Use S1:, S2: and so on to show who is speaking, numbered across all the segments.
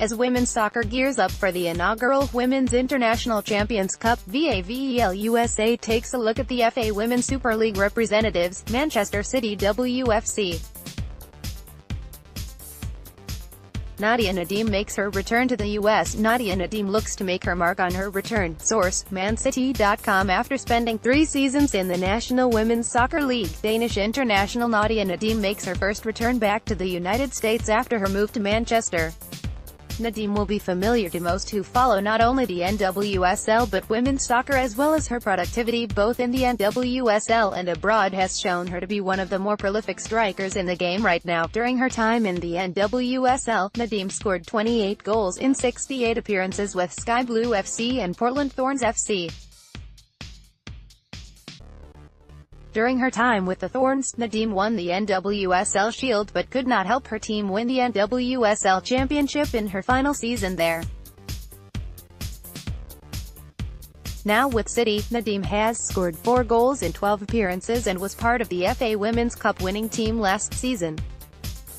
S1: As women's soccer gears up for the inaugural Women's International Champions Cup, VAVEL USA takes a look at the FA Women's Super League representatives, Manchester City W.F.C. Nadia Nadim makes her return to the US. Nadia Nadim looks to make her mark on her return. Source: ManCity.com. After spending 3 seasons in the National Women's Soccer League, Danish international Nadia Nadim makes her first return back to the United States after her move to Manchester. Nadim will be familiar to most who follow not only the NWSL but women's soccer, as well as her productivity both in the NWSL and abroad has shown her to be one of the more prolific strikers in the game right now. During her time in the NWSL, Nadim scored 28 goals in 68 appearances with Sky Blue FC and Portland Thorns FC. During her time with the Thorns, Nadim won the NWSL Shield but could not help her team win the NWSL Championship in her final season there. Now with City, Nadim has scored 4 goals in 12 appearances and was part of the FA Women's Cup winning team last season.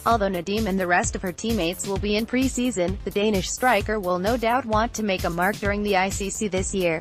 S1: Although Nadim and the rest of her teammates will be in pre-season, the Danish striker will no doubt want to make a mark during the ICC this year.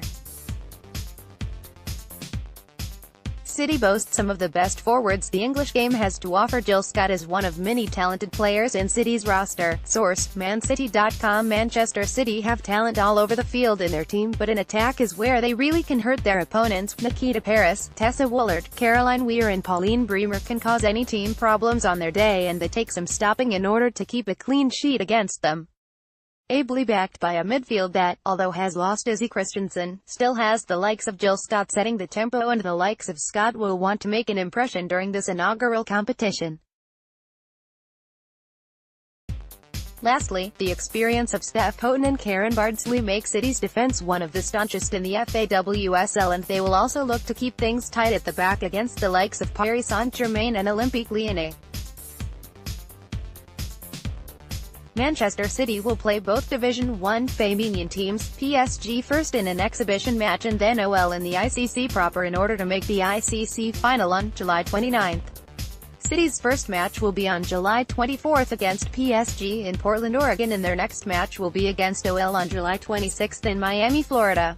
S1: City boasts some of the best forwards the English game has to offer. Jill Scott is one of many talented players in City's roster. Source: ManCity.com. Manchester City have talent all over the field in their team, but in attack is where they really can hurt their opponents. Nikita Paris, Tessa Woolard, Caroline Weir and Pauline Bremer can cause any team problems on their day, and they take some stopping in order to keep a clean sheet against them. Ably backed by a midfield that, although has lost Izzy Christensen, still has the likes of Jill Scott setting the tempo, and the likes of Scott will want to make an impression during this inaugural competition. Lastly, the experience of Steph Houghton and Karen Bardsley make City's defense one of the staunchest in the FAWSL, and they will also look to keep things tight at the back against the likes of Paris Saint-Germain and Olympique Lyonnais. Manchester City will play both Division 1 Femenian teams, PSG first in an exhibition match and then OL in the ICC proper in order to make the ICC final on July 29. City's first match will be on July 24 against PSG in Portland, Oregon, and their next match will be against OL on July 26 in Miami, Florida.